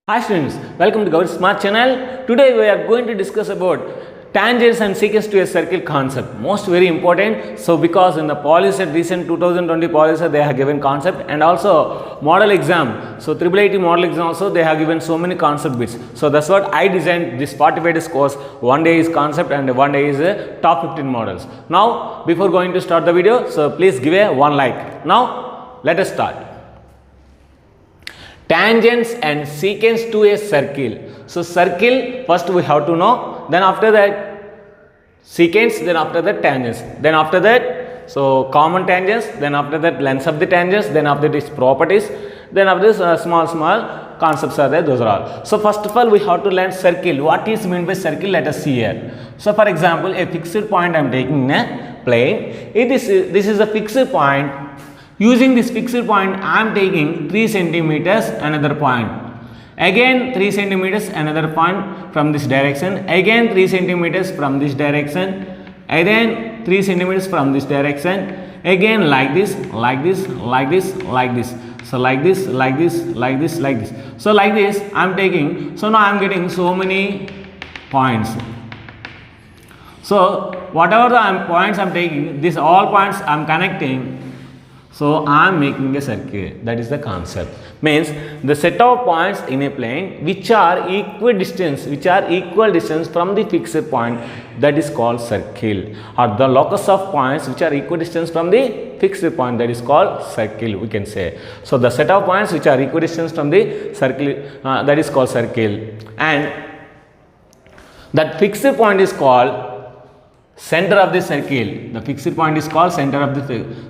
Hi students, welcome to Gauri Smart channel. Today we are going to discuss about tangents and secants to a circle concept. Most very important. So because in the PolySet recent 2020 PolySet they have given concept and also model exam. So IIIT model exam also they have given so many concept bits. So that's what I designed this 45 days course. One day is concept and one day is top 15 models. Now before going to start the video, so please give a one like. Now let us start. Tangents and secants to a circle. So circle first we have to know, then after that secants, then after that tangents, then after that so common tangents, then after that lengths of the tangents, then after this properties, then after this small concepts are there, those are all. So first of all we have to learn circle. What is meant by circle? Let us see here. So for example a fixed point I am taking in a plane. This is a fixed point. Using this fixed point, I am taking 3 centimeters another point. Again 3 centimeters another point from this direction. Again 3 centimeters from this direction. Again 3 centimeters from this direction. Again like this, like this, like this, like this. So like this, like this, like this, like this. So like this I am taking. So now I am getting so many points. So whatever the points I am taking, these all points I am connecting. So I am making a circle. That is the concept. Means the set of points in a plane which are equal distance from the fixed point, that is called circle. Or the locus of points which are equal distance from the fixed point, that is called circle, we can say. So the set of points which are equal distance from the circle, that is called circle. And that fixed point is called center of the circle. The fixed point is called center of the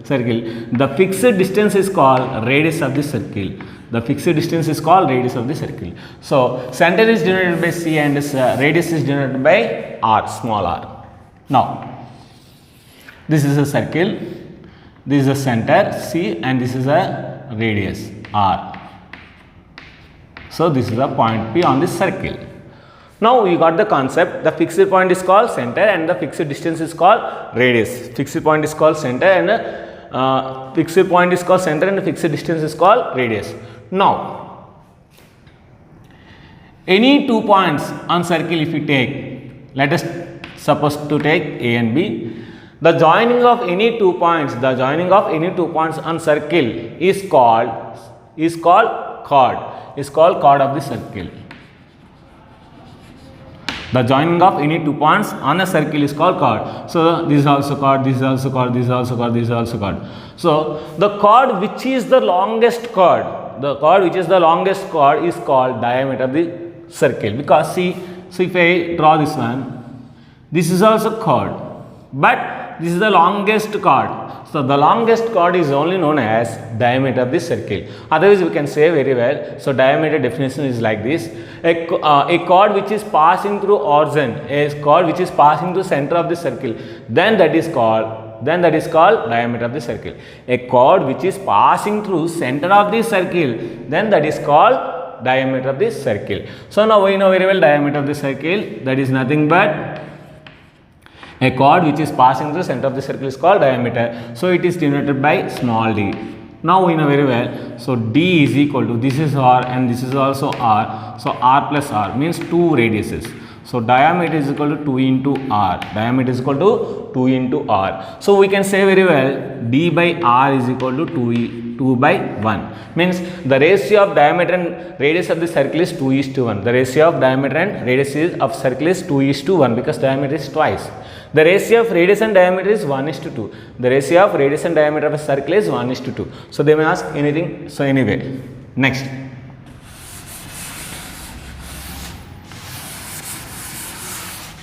circle. The fixed distance is called radius of the circle. The fixed distance is called radius of the circle. So center is denoted by C and radius is denoted by R, small r. Now this is a circle, this is a center C and this is a radius R. So this is a point P on this circle. Now you got the concept. The fixed point is called center and the fixed distance is called radius. Fixed point is called center and fixed point is called center and the fixed distance is called radius. Now any 2 points on circle if you take, let us suppose to take A and B. The joining of any 2 points, on circle is called chord. Is called chord of the circle. The joining of any 2 points on a circle is called chord. So this is also chord, this is also chord, this is also chord, this is also chord. So the chord which is the longest chord, is called diameter of the circle. Because see, so if I draw this one, this is also chord, but this is the longest chord. So the longest chord is only known as diameter of the circle. Otherwise we can say very well. So diameter definition is like this. A chord which is passing through origin, a chord which is passing through center of the circle, then that is called diameter of the circle. A chord which is passing through center of the circle, then that is called diameter of the circle. So now we know very well diameter of the circle, that is nothing but a chord which is passing through the center of the circle is called diameter. So it is denoted by small d. Now we know very well. So d is equal to, this is r and this is also r. So r plus r means 2 radiuses. So diameter is equal to 2 into r. Diameter is equal to 2 into r. So we can say very well d by r is equal to 2 by 1. Means the ratio of diameter and radius of the circle is 2:1. The ratio of diameter and radius of circle is 2:1 because diameter is twice. The ratio of radius and diameter is 1:2. The ratio of radius and diameter of a circle is 1:2. So they may ask anything. So anyway, next.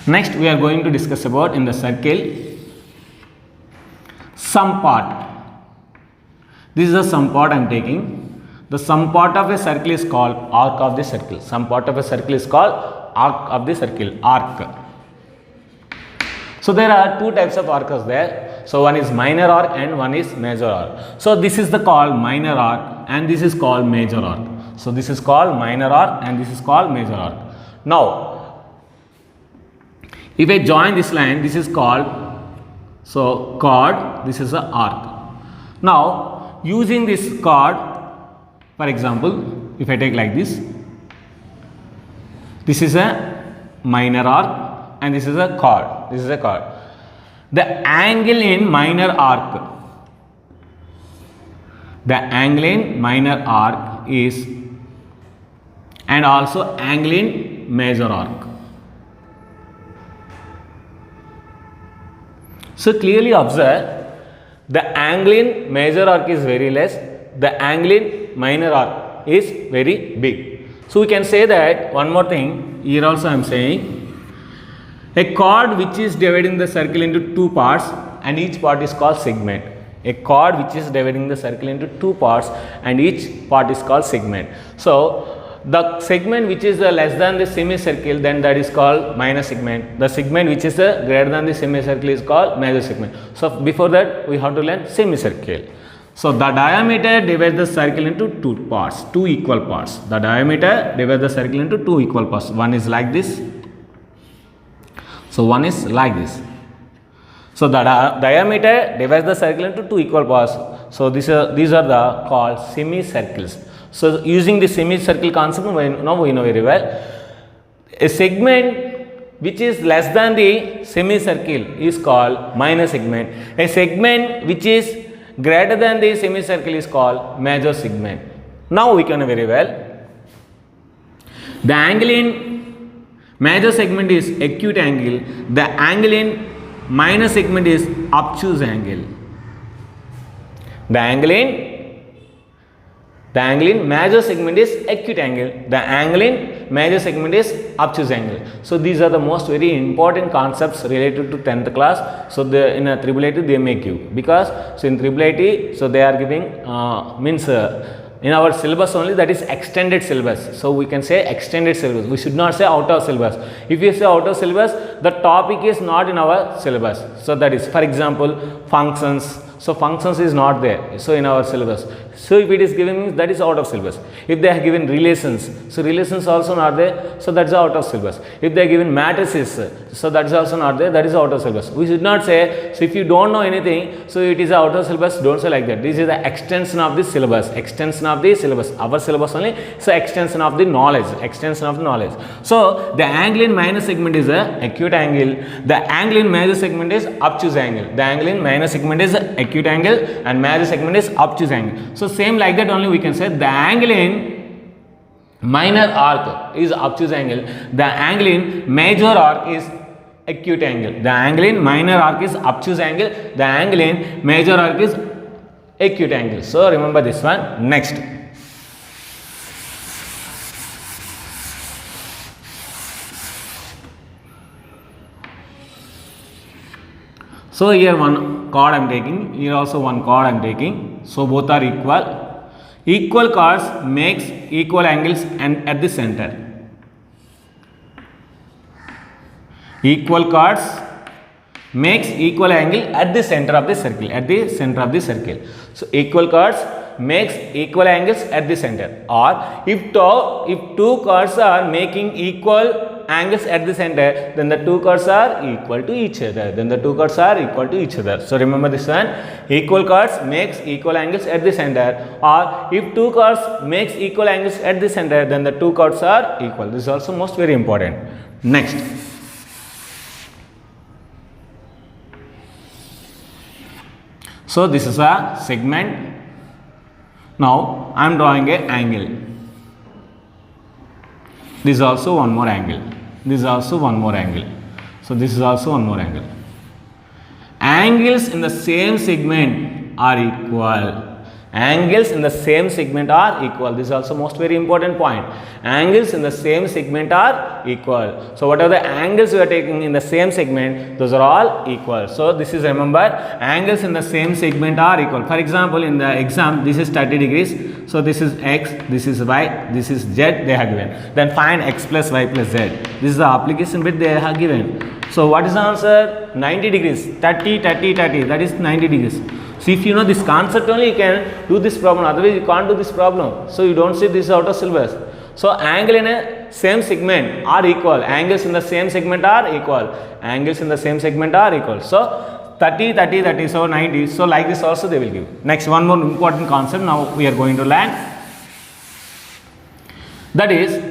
Next we are going to discuss about in the circle sum part. This is the sum part I am taking. The sum part of a circle is called arc of the circle. Sum part of a circle is called arc of the circle, arc. So there are 2 types of arcs there. So one is minor arc and one is major arc. So this is the called minor arc and this is called major arc. So this is called minor arc and this is called major arc. Now if I join this line, this is called chord, this is a arc. Now using this chord, for example, if I take like this, This is a minor arc and this is a chord. This is a chord. The angle in minor arc. The angle in minor arc is, and also angle in major arc. So clearly observe, the angle in major arc is very less, the angle in minor arc is very big. So we can say that, one more thing, here also I am saying, a chord which is dividing the circle into two parts and each part is called segment. A chord which is dividing the circle into two parts and each part is called segment. So the segment which is less than the semicircle, then that is called minor segment. The segment which is greater than the semicircle is called major segment. So before that we have to learn semicircle. So the diameter divides the circle into two parts, two equal parts. The diameter divides the circle into two equal parts. One is like this. So one is like this. So the diameter divides the circle into two equal parts. So these are the called semicircles. So using the semicircle concept, now we know very well. A segment which is less than the semicircle is called minor segment. A segment which is greater than the semicircle is called major segment. Now we can know very well. The angle in major segment is acute angle. The angle in minor segment is obtuse angle. The angle in major segment is acute angle. The angle in major segment is obtuse angle. So these are the most very important concepts related to 10th class. So in a triple IT they may give, because so in triple IT, so they are giving in our syllabus only, that is extended syllabus. So we can say extended syllabus. We should not say out of syllabus. If you say out of syllabus, the topic is not in our syllabus. So that is, for example, functions. So functions is not there, so in our syllabus. So if it is given, that is out of syllabus. If they are given relations, so relations also not there, so that is out of syllabus. If they are given matrices, so that is also not there, that is out of syllabus. We should not say, so if you don't know anything, so it is out of syllabus, don't say like that. This is the extension of the syllabus, extension of the syllabus. Our syllabus only, so extension of the knowledge, extension of the knowledge. So the angle in minor segment is a acute angle. The angle in major segment is obtuse angle. The angle in minor segment is acute angle and major segment is obtuse angle. So same like that only we can say the angle in minor arc is obtuse angle. The angle in major arc is acute angle. The angle in minor arc is obtuse angle. The angle in major arc is acute angle. So remember this one. Next. So here one chord I am taking, here also one chord I am taking. So both are equal. Equal chords makes equal angles and at the center. Equal chords makes equal angle at the center of the circle. At the center of the circle. So equal chords makes equal angles at the center. Or if two chords are making equal angles at the center, then the two chords are equal to each other. Then the two chords are equal to each other. So remember this one. Equal chords makes equal angles at the center. Or if two chords makes equal angles at the center, then the two chords are equal. This is also most very important. Next. So this is a segment. Now I am drawing an angle. This is also one more angle. This is also one more angle. So this is also one more angle. Angles in the same segment are equal. Angles in the same segment are equal. This is also most very important point. Angles in the same segment are equal. So whatever the angles we are taking in the same segment, those are all equal. So this is, remember, angles in the same segment are equal. For example, in the exam, this is 30 degrees. So this is x, this is y, this is z they have given. Then find x plus y plus z. This is the application bit they have given. So what is the answer? 90 degrees. 30, 30, 30. That is 90 degrees. So if you know this concept only, you can do this problem. Otherwise, you can't do this problem. So you don't see this out of syllabus. So angle in a same segment are equal. Angles in the same segment are equal. Angles in the same segment are equal. So 30, 30, 30. So 90. So like this also they will give. Next, one more important concept now we are going to learn. That is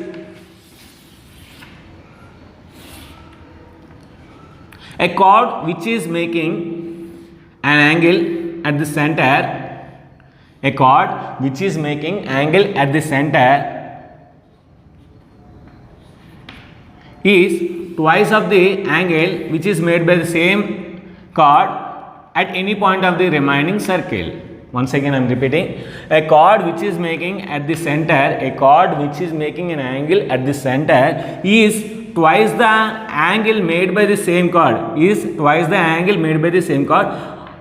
A chord which is making an angle at the center, a chord which is making angle at the center is twice of the angle which is made by the same chord at any point of the remaining circle. Once again I am repeating, a chord which is making at the center, a chord which is making an angle at the center is twice the angle made by the same chord, is twice the angle made by the same chord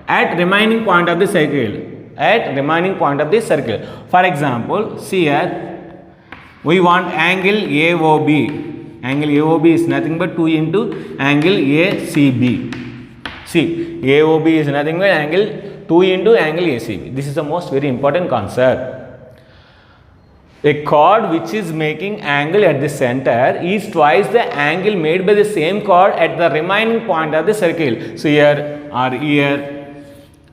at remaining point of the circle, at remaining point of the circle. For example, see here, we want angle AOB. Angle AOB is nothing but 2 into angle ACB. See, AOB is nothing but angle 2 into angle ACB. This is the most very important concept. A chord which is making angle at the center is twice the angle made by the same chord at the remaining point of the circle. So here or here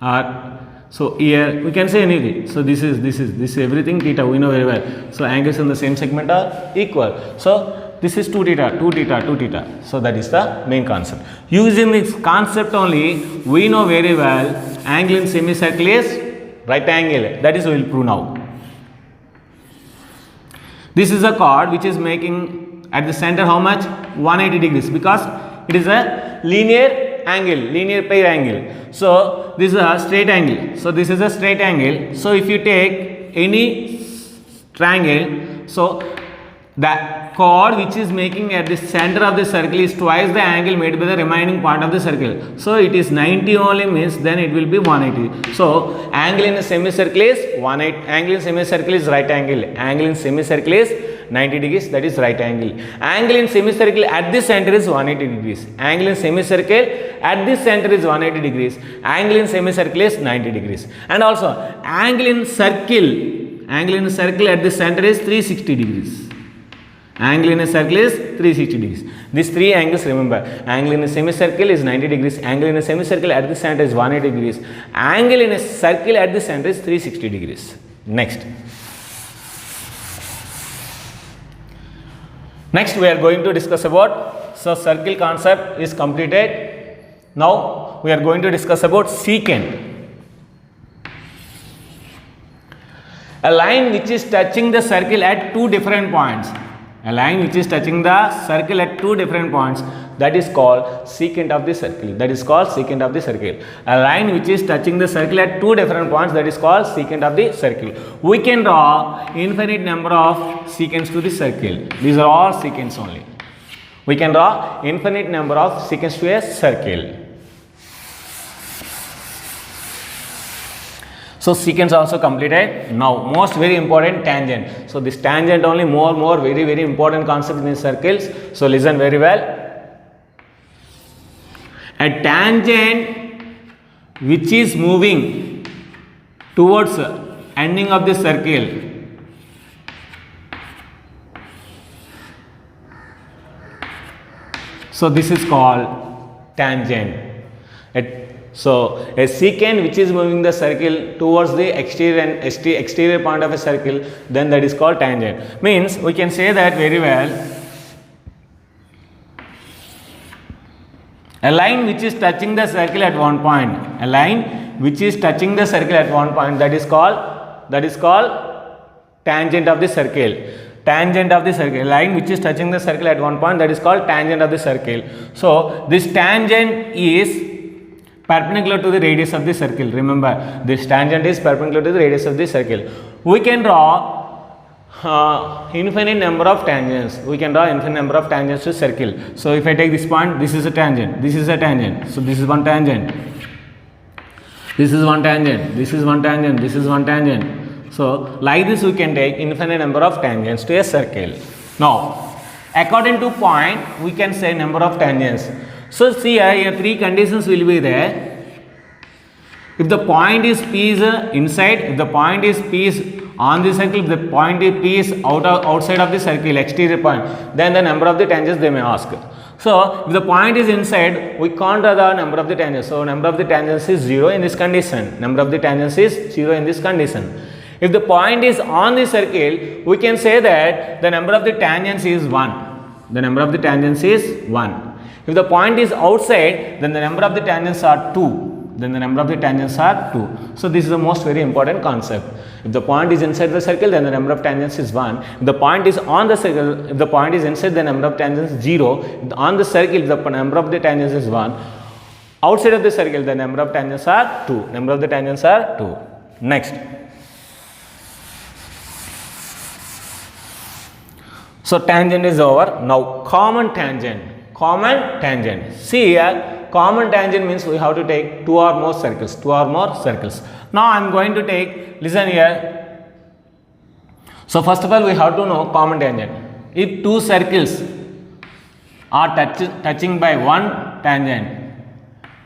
or so here we can say anything. So this is everything theta, we know very well. So angles in the same segment are equal. So this is 2 theta, 2 theta, 2 theta. So that is the main concept. Using this concept only, we know very well angle in semicircle is right angle. That is we will prove now. This is a chord which is making at the center how much? 180 degrees, because it is a linear angle, linear pair angle. So this is a straight angle. So this is a straight angle. So if you take any triangle, so the chord which is making at the center of the circle is twice the angle made by the remaining part of the circle. So it is 90 only, means then it will be 180. So angle in a semicircle is 180. Angle in semicircle is right angle. Angle in semicircle is 90 degrees, that is right angle. Angle in semicircle at the center is 180 degrees. Angle in semicircle at the center is 180 degrees. Angle in semicircle is 90 degrees. And also angle in circle at the center is 360 degrees. Angle in a circle is 360 degrees. These three angles, remember, angle in a semicircle is 90 degrees, angle in a semicircle at the center is 180 degrees, angle in a circle at the center is 360 degrees. Next we are going to discuss about, so circle concept is completed. Now we are going to discuss about secant. A line which is touching the circle at two different points. A line which is touching the circle at two different points, that is called secant of the circle. That is called secant of the circle. A line which is touching the circle at two different points, that is called secant of the circle. We can draw infinite number of secants to the circle. These are all secants only. We can draw infinite number of secants to a circle. So secants also completed. Now most very important, tangent. So this tangent only more very important concept in circles. So listen very well. A tangent which is moving towards ending of the circle so this is called tangent. So a secant which is moving the circle towards the exterior point of a circle, then that is called tangent. Means we can say that very well. A line which is touching the circle at one point, a line which is touching the circle at one point, that is called tangent of the circle. Tangent of the circle, a line which is touching the circle at one point, that is called tangent of the circle. So this tangent is perpendicular to the radius of the circle. Remember, this tangent is perpendicular to the radius of the circle. We can draw infinite number of tangents. We can draw infinite number of tangents to circle. So if I take this point, this is a tangent, this is a tangent. So this is one tangent, this is one tangent, this is one tangent, this is one tangent. So like this we can take infinite number of tangents to a circle. Now according to point, we can say number of tangents. So see here three conditions will be there. If the point is P is inside, if the point is P is on the circle, if the point is P is outside of the circle, exterior point, then the number of the tangents they may ask. So if the point is inside, we can't draw the number of the tangents. So number of the tangents is 0 in this condition. Number of the tangents is 0 in this condition. If the point is on the circle, we can say that the number of the tangents is 1. The number of the tangents is 1. If the point is outside, then the number of the tangents are 2. Then the number of the tangents are 2. So this is the most very important concept. If the point is inside the circle, then the number of tangents is 1. If the point is on the circle, if the point is inside, the number of tangents is 0. On the circle, the number of the tangents is 1. Outside of the circle, the number of tangents are 2. Number of the tangents are 2. Next. So tangent is over. Now common tangent. Common tangent. See here, common tangent means we have to take 2 or more circles. 2 or more circles. Now I am going to take, listen here. So first of all, we have to know common tangent. If 2 circles are touching by one tangent,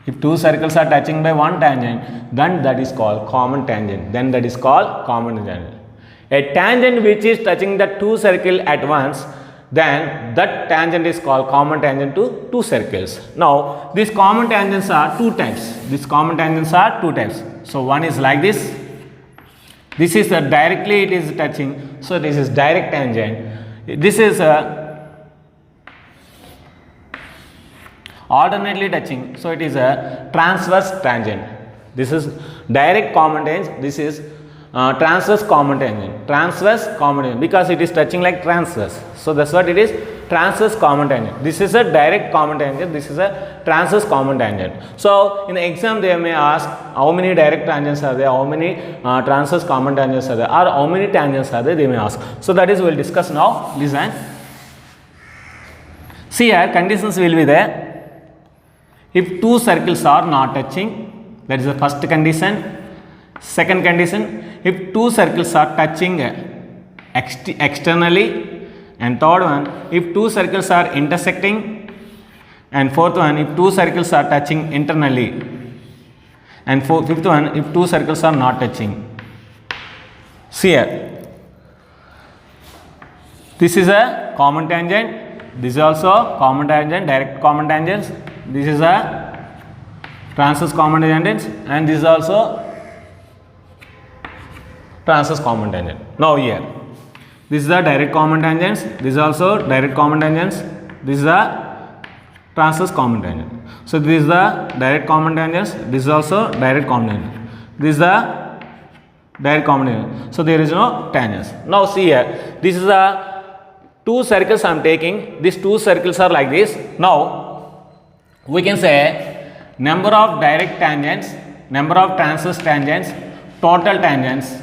if 2 circles are touching by one tangent, then that is called common tangent. Then that is called common tangent. A tangent which is touching the 2 circles at once, then that tangent is called common tangent to 2 circles. Now, these common tangents are 2 types. These common tangents are 2 types. So, one is like this. This is directly it is touching. So, this is direct tangent. This is alternately touching. So, it is a transverse tangent. This is direct common tangent. This is transverse common tangent. Transverse common tangent because it is touching like transverse. So that's what it is, transverse common tangent. This is a direct common tangent. This is a transverse common tangent. So in the exam they may ask how many direct tangents are there, how many transverse common tangents are there, or how many tangents are there, they may ask. So that is we will discuss now. Listen. See here, conditions will be there. If 2 circles are not touching, that is the first condition. Second condition, if 2 circles are touching externally, and third one, if 2 circles are intersecting, and fourth one, if 2 circles are touching internally, and fifth one, if 2 circles are not touching. See here, this is a common tangent, this is also common tangent, direct common tangents, this is a transverse common tangent, and this is also transverse common tangent. Now here, this is the direct common tangents, this is also direct common tangents, this is the transverse common tangent. So this is the direct common tangents, this is also direct common tangent, this is the direct common tangent. So there is no tangents. Now see here, this is the 2 circles I am taking, these 2 circles are like this. Now we can say number of direct tangents, number of transverse tangents, total tangents.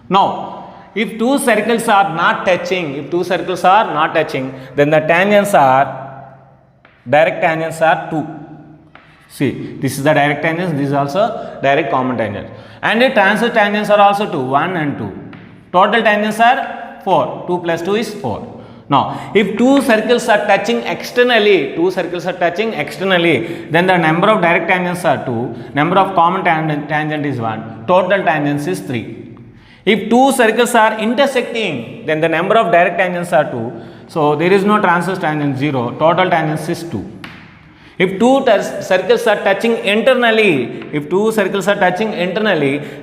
Now, if 2 circles are not touching, then the tangents are, direct tangents are 2. See, this is the direct tangents, this is also direct common tangent. And the transverse tangents are also 2, 1 and 2. Total tangents are 4, 2 plus 2 is 4. Now, if 2 circles are touching externally, then the number of direct tangents are 2, number of common tangent is 1, total tangents is 3. If 2 circles are intersecting, then the number of direct tangents are 2, so there is no transverse tangent 0, total tangents is 2. If 2 circles are touching internally,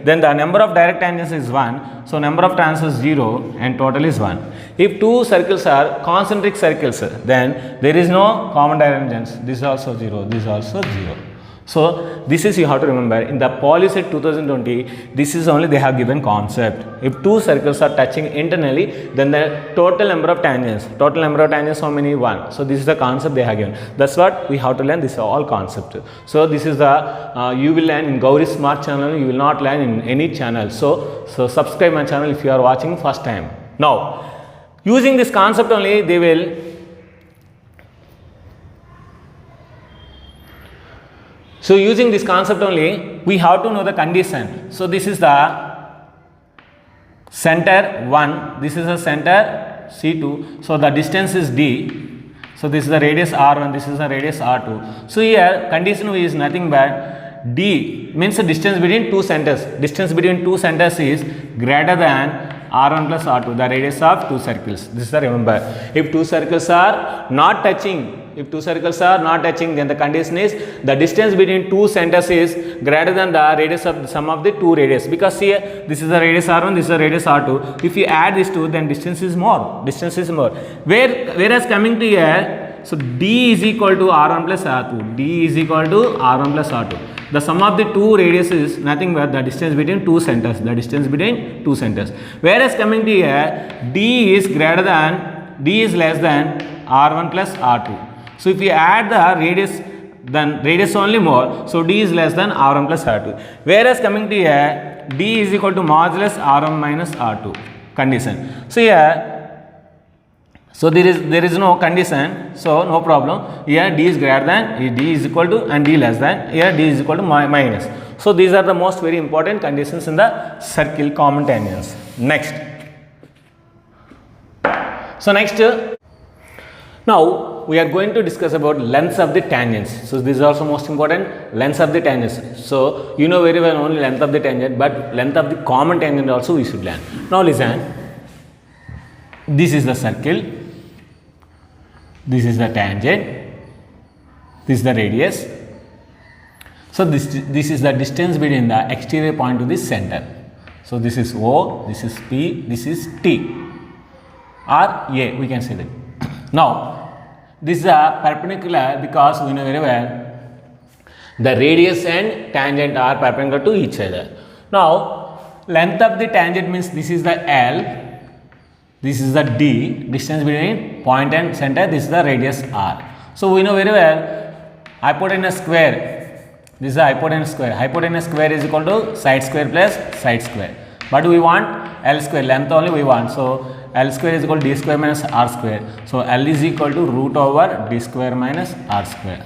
then the number of direct tangents is 1, so number of transverse 0 and total is 1. If 2 circles are concentric circles, then there is no common tangents, this is also 0, this is also 0. So this is you have to remember in the Polyset 2020, this is only they have given concept. If 2 circles are touching internally, then the total number of tangents how many? 1. So this is the concept they have given. That's what we have to learn. This is all concept. So this is the you will learn in Gauri Smart channel. You will not learn in any channel. So subscribe my channel if you are watching first time. Now using this concept only they will. So using this concept only, we have to know the condition. So this is the center 1, this is the center C2. So the distance is D. So this is the radius R1, this is the radius R2. So here condition is nothing but D means the distance between 2 centers. Distance between 2 centers is greater than R1 plus R2, the radius of 2 circles. This is the remember. If 2 circles are not touching, then the condition is the distance between 2 centers is greater than the radius of the sum of the 2 radius. Because here this is the radius R1, this is the radius R2. If you add these two, then distance is more. Whereas coming to here, So D is equal to R1 plus R2. D is equal to R1 plus R2. The sum of the two radius is nothing but the distance between two centers. The distance between two centers. Whereas coming to here, D is less than R1 plus R2. So if we add the radius, then radius only more. So D is less than R1 plus R2. Whereas coming to here, D is equal to modulus R1 minus R2 condition. So here, so there is no condition, so no problem. Here D is greater than, D is equal to, and D less than. Here D is equal to minus. So these are the most very important conditions in the circle common tangents. Next. So next, now we are going to discuss about lengths of the tangents. So this is also most important, lengths of the tangents. So you know very well only length of the tangent, but length of the common tangent also we should learn. Now listen, this is the circle. This is the tangent, this is the radius. So this is the distance between the exterior point to the center. So this is O, this is P, this is T or A, we can say that. Now this is a perpendicular because we know very well the radius and tangent are perpendicular to each other. Now length of the tangent means this is the L, this is the D, distance between point and center, this is the radius R. So we know very well hypotenuse square, this is the hypotenuse square. Hypotenuse square is equal to side square plus side square. But we want L square, length only we want. So L square is equal to D square minus R square. So L is equal to root over D square minus R square.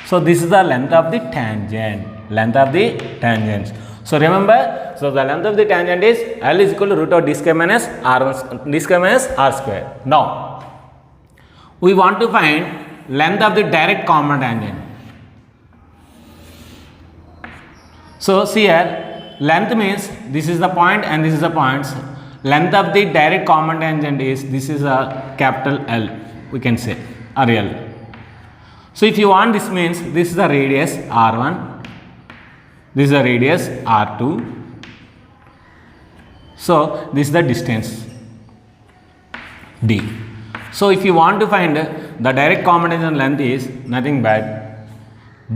So this is the length of the tangent, length of the tangents. So remember, so the length of the tangent is L is equal to root over D square minus R square. Now we want to find length of the direct common tangent. So see here, length means this is the point and this is the point. Length of the direct common tangent is, this is a capital L, we can say, or L. So if you want, this means this is the radius R1. This is the radius R2. So this is the distance D. So if you want to find the direct common tangent length is nothing but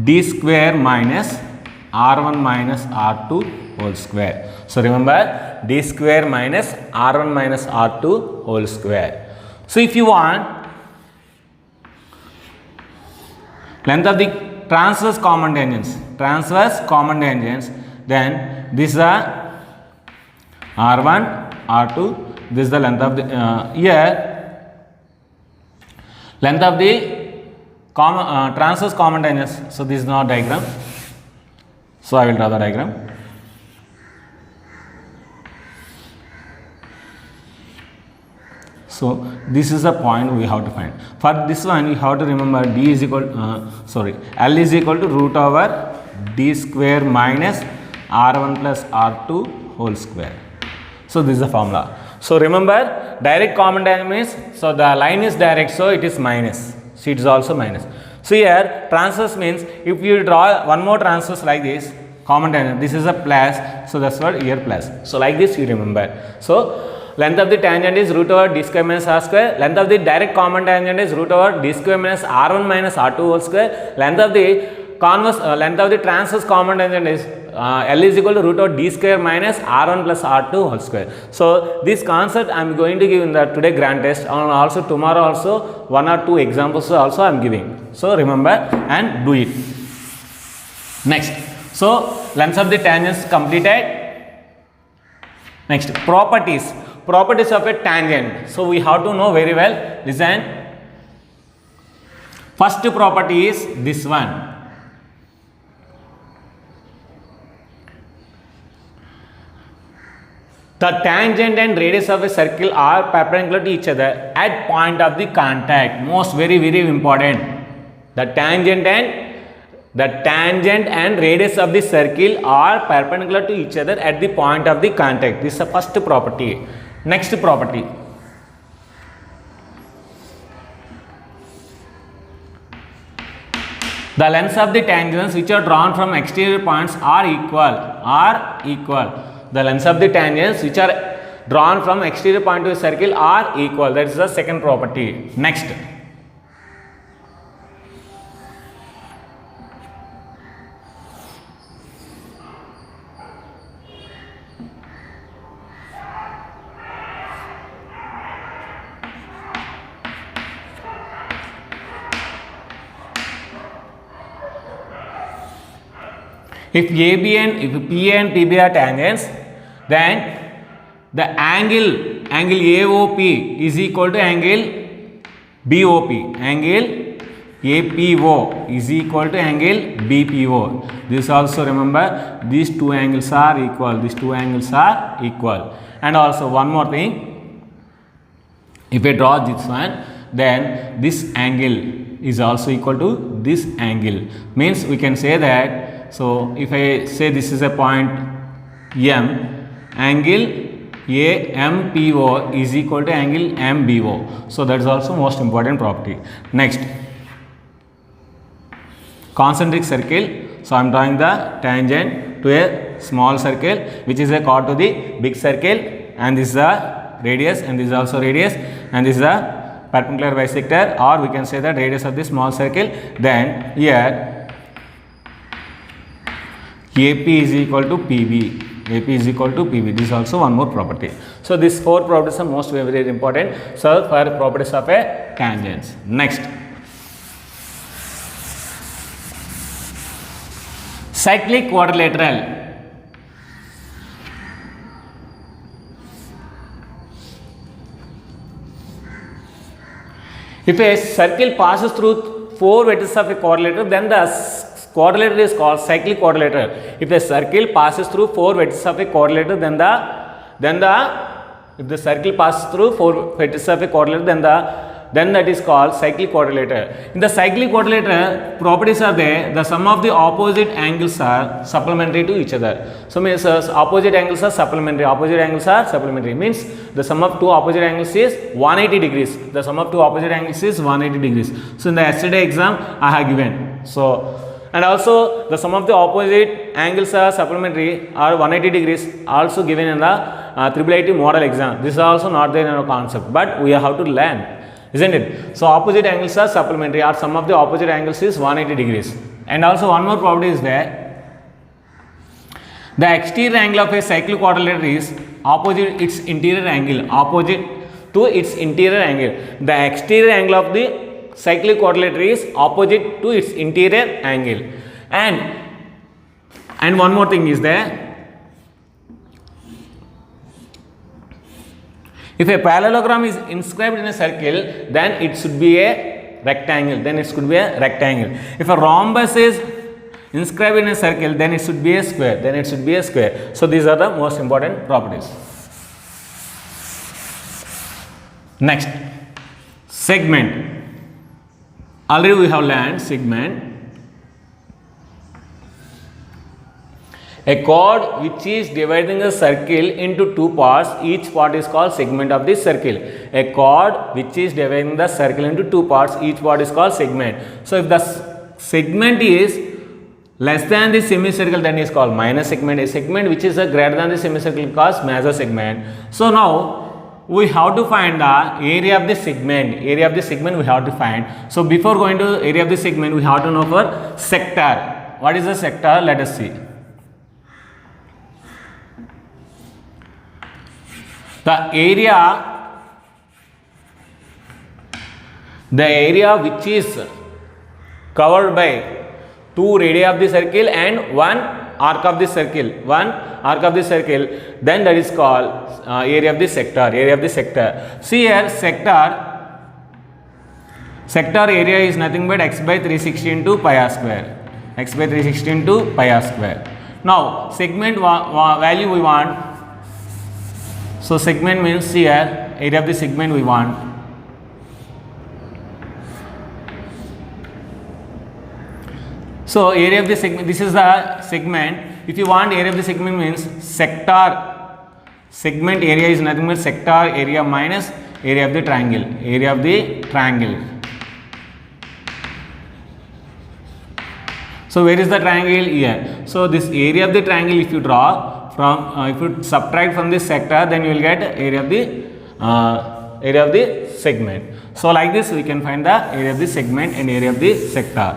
D square minus R1 minus R2 whole square. So remember, D square minus R1 minus R2 whole square. So if you want length of the transverse common tangents, then this is the R1, R2, this is the length of the, here length of the transverse common tangents. So this is not diagram. So I will draw the diagram. So this is the point we have to find. For this one, you have to remember D is equal, L is equal to root over D square minus R1 plus R2 whole square. So this is the formula. So remember, direct common tangent means, so the line is direct, so it is minus. So it is also minus. So here transverse means if you draw one more transverse like this, common tangent, this is a plus, so that's what here plus. So like this you remember. So length of the tangent is root over D square minus R square. Length of the direct common tangent is root over D square minus R1 minus R2 whole square. Length of the transverse common tangent is L is equal to root over D square minus R1 plus R2 whole square. So this concept I am going to give in the today grand test, and also tomorrow also one or two examples also I am giving. So remember and do it. Next, so lengths of the tangents completed. Next, properties of a tangent. So we have to know very well. Listen, first property is this one. The tangent and radius of a circle are perpendicular to each other at point of the contact. Most very important. The tangent and radius of the circle are perpendicular to each other at the point of the contact. This is the first property. Next property. The lengths of the tangents which are drawn from exterior points are equal. The lengths of the tangents which are drawn from exterior point to a circle are equal. That is the second property. Next. If P and PB are tangents, then the angle AOP is equal to angle BOP. Angle APO is equal to angle BPO. This also remember, these two angles are equal. These two angles are equal. And also one more thing, if I draw this one, then this angle is also equal to this angle. Means we can say that, so if I say this is a point M, angle AMPO is equal to angle MBO. So that is also most important property. Next, concentric circle. So I am drawing the tangent to a small circle which is a chord to the big circle, and this is the radius, and this is also radius, and this is the perpendicular bisector, or we can say that radius of the small circle. Then here AP is equal to PB. AP is equal to PB. This is also one more property. So these four properties are most very important. So for properties of a tangents. Next, cyclic quadrilateral. If a circle passes through four vertices of a quadrilateral, then the quadrilateral is called cyclic quadrilateral. If a circle passes through four vertices of a quadrilateral, if the circle passes through four vertices of a quadrilateral, then that is called cyclic quadrilateral. In the cyclic quadrilateral, properties are there. The sum of the opposite angles are supplementary to each other. So means opposite angles are supplementary. Opposite angles are supplementary. Means the sum of two opposite angles is 180 degrees. The sum of two opposite angles is 180 degrees. So in the yesterday exam, I have given. So and also the sum of the opposite angles are supplementary or 180 degrees also given in the IIIT model exam. This is also not there in our concept, but we have to learn, isn't it? So opposite angles are supplementary, or sum of the opposite angles is 180 degrees. And also one more property is there. The exterior angle of a cyclic quadrilateral is opposite its interior angle, opposite to its interior angle. The exterior angle of the cyclic quadrilateral is opposite to its interior angle. And one more thing is there. If a parallelogram is inscribed in a circle, then it should be a rectangle. If a rhombus is inscribed in a circle, then it should be a square. So these are the most important properties. Next, segment. Already we have learned segment. A chord which is dividing a circle into two parts, each part is called segment of this circle. A chord which is dividing the circle into two parts, each part is called segment. So if the segment is less than the semicircle, then is called minor segment. A segment which is greater than the semicircle is called major segment. So now we have to find the area of the segment. Area of the segment we have to find. So before going to area of the segment, we have to know for sector. What is the sector? Let us see. The area which is covered by two radii of the circle and one arc of the circle, then that is called area of the sector. See here, sector area is nothing but x by 360 into pi r square. Now segment value we want. So segment means here area of the segment we want. So area of the segment, this is the segment. If you want area of the segment means segment area is nothing but sector area minus area of the triangle. So where is the triangle? Here. So this area of the triangle, if you draw from, if you subtract from this sector, then you will get area of the segment. So like this we can find the area of the segment and area of the sector.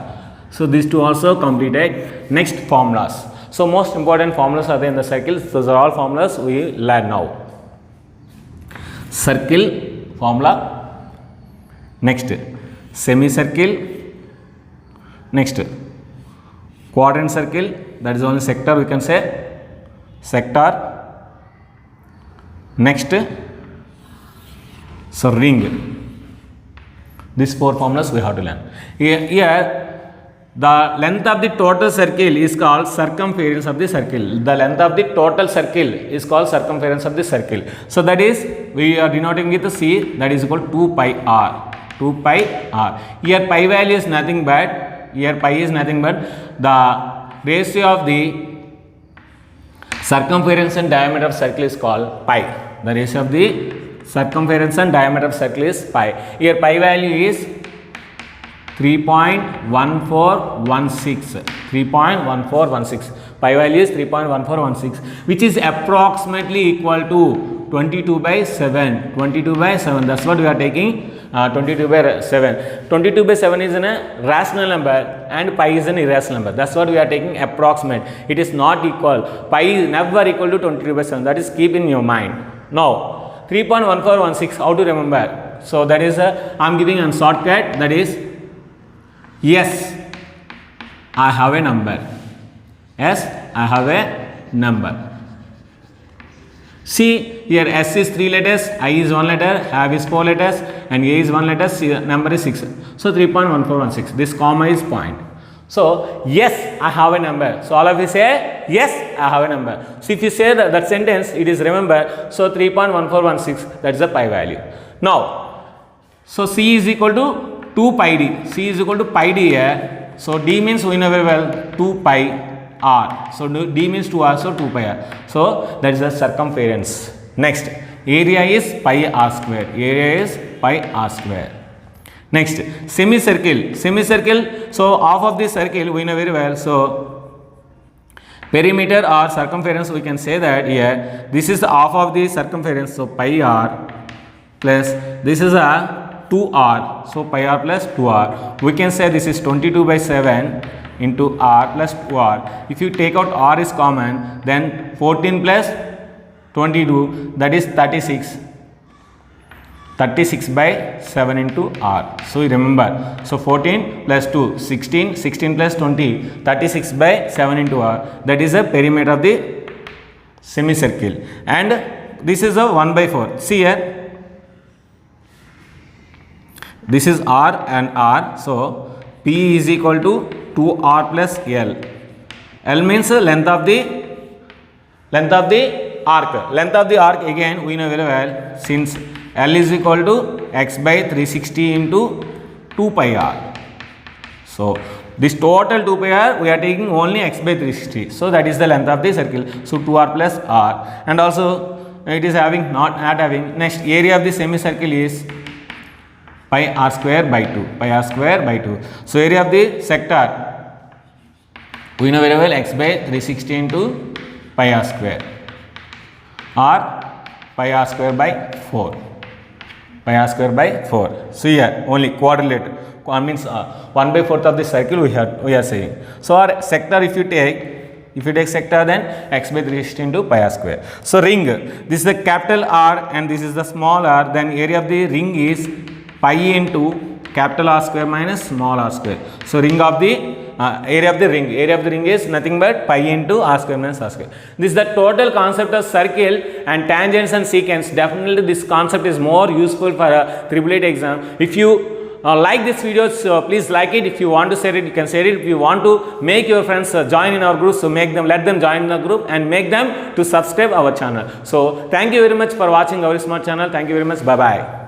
So these two also completed. Next, formulas. So most important formulas are there in the circles. Those are all formulas we learn now. Circle formula. Next, semicircle. Next, quadrant circle. that is only sector, we can say sector. Next, so ring. These 4 formulas we have to learn. Here the length of the total circle is called circumference of the circle. The length of the total circle is called circumference of the circle. So that is, we are denoting with C, that is equal to 2 pi r. 2 pi r. Here pi value is nothing but, the ratio of the circumference and diameter of circle is called pi. The ratio of the circumference and diameter of circle is pi. Here pi value is 3.1416. 3.1416. Pi value is 3.1416, which is approximately equal to 22 by 7. 22 by 7. That's what we are taking. 22 by 7. 22 by 7 is a rational number and pi is an irrational number. That's what we are taking approximate. It is not equal. Pi is never equal to 22 by 7. That is keep in your mind. Now, 3.1416, how to remember? So that is I am giving a shortcut, that is, yes, I have a number. Yes, I have a number. See, here S is 3 letters, I is 1 letter, have is 4 letters, and A is 1 letter, C, number is 6. So 3.1416. This comma is point. So yes, I have a number. So all of you say yes, I have a number. So if you say that sentence, it is remember. So 3.1416, that is the pi value. Now, so C is equal to 2 pi d. C is equal to pi d here. So d means we know very well 2 pi r. So d means 2r, so 2 pi r. So that is the circumference. Next, area is pi r square. Area is pi r square. Next, semicircle. Semicircle, so half of this circle we know very well. So perimeter or circumference, we can say that here this is the half of the circumference. So pi r plus this is a 2r. So pi r plus 2r. We can say this is 22 by 7 into r plus 2r. If you take out r is common, then 14 plus 22, that is 36. 36 by 7 into r. So you remember. So 14 plus 2, 16, 16 plus 20, 36 by 7 into r. That is the perimeter of the semicircle. And this is a 1 by 4. See here. This is r and r. So P is equal to 2r plus L. L means length of the arc. Length of the arc, again we know very well, since L is equal to x by 360 into 2 pi r. So this total 2 pi r, we are taking only x by 360. So that is the length of the circle. So 2r plus r. And also it is having not having. Next, area of the semicircle is pi r square by 2. Pi r square by 2. So area of the sector, we know very well, x by 360 into pi r square, or pi r square by 4. Pi r square by 4. So here only quadrilateral, means 1 by 4th of the circle we are saying. So our sector, if you take sector, then x by 360 into pi r square. So ring, this is the capital R and this is the small r. Then area of the ring is pi into capital R square minus small r square. So ring of the area of the ring is nothing but pi into r square minus r square. This is the total concept of circle and tangents and secants. Definitely this concept is more useful for a AAA exam. If you like this video, so please like it. If you want to share it, you can share it. If you want to make your friends join in our group, so let them join in the group and make them to subscribe our channel. So thank you very much for watching our smart channel. Thank you very much. Bye bye.